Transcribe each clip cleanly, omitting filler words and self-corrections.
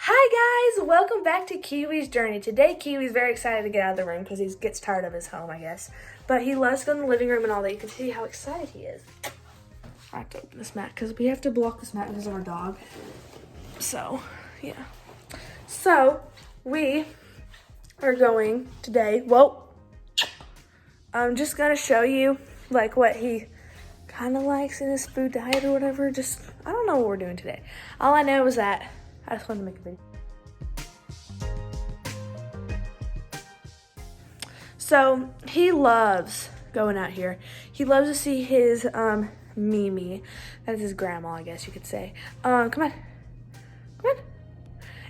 Hi guys, welcome back to Kiwi's journey. Today Kiwi's very excited to get out of the room because he gets tired of his home, I guess. But he loves to go in the living room and all that. You can see how excited he is. I have to open this mat because we have to block this mat because of our dog. So, yeah. So, we are going today, I'm just going to show you like what he kind of likes in his food diet or whatever. I don't know what we're doing today. All I know is that I just wanted to make a video. So he loves going out here. He loves to see his Mimi. That's his grandma, I guess you could say. Come on.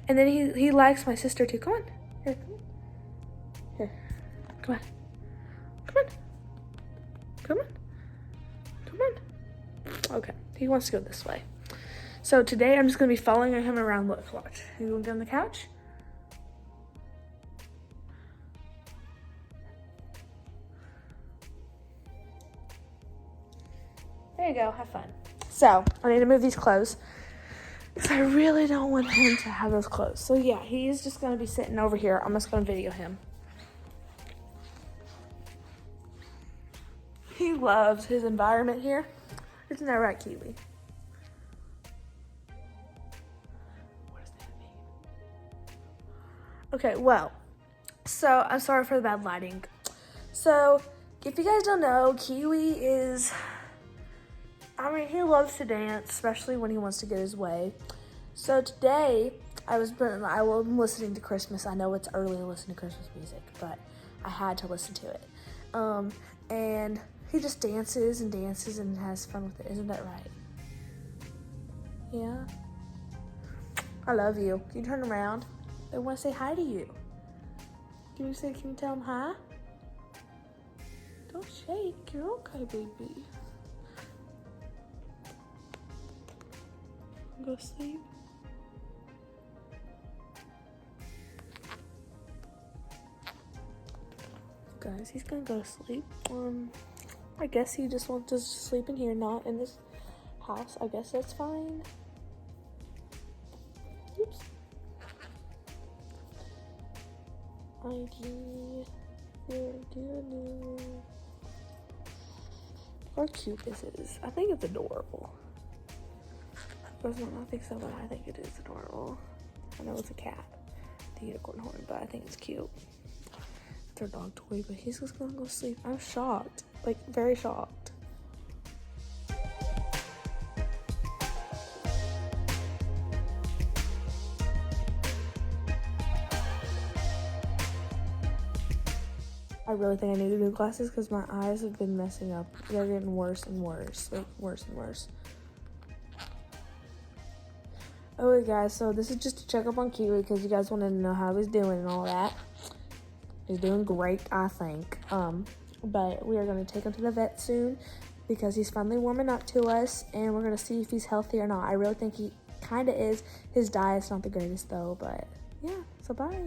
And then he likes my sister too. Come on. Here, come on. Here. Come on. Okay, he wants to go this way. So today I'm just gonna be following him around. Look, watch. You wanna get on the couch? There you go, have fun. So I need to move these clothes because I really don't want him to have those clothes. So yeah, he's just gonna be sitting over here. I'm just gonna video him. He loves his environment here. Isn't that right, Kiwi? Okay, well, so I'm sorry for the bad lighting. So, if you guys don't know, Kiwi he loves to dance, especially when he wants to get his way. So today, I'm listening to Christmas. I know it's early to listen to Christmas music, but I had to listen to it. And he just dances and has fun with it. Isn't that right? Yeah? I love you. Can you turn around? They want to say hi to you. Can you tell them hi? Don't shake. You're okay, baby. Go sleep. Guys, he's gonna go to sleep. I guess he just wants to sleep in here, not in this house. I guess that's fine. Oops. ID. How cute this is. I think it's adorable. But I don't think so, but I think it is adorable. I know it's a cat, the unicorn horn, but I think it's cute. It's our dog toy, but he's just gonna go sleep. I'm shocked, like very shocked. I really think I need new glasses because my eyes have been messing up. They're getting worse and worse, like worse and worse. Okay guys, so this is just to check up on Kiwi because you guys wanted to know how he's doing and all that. He's doing great, I think. But we are going to take him to the vet soon because he's finally warming up to us and we're going to see if he's healthy or not. I really think he kind of is. His diet's not the greatest though, but yeah, so bye.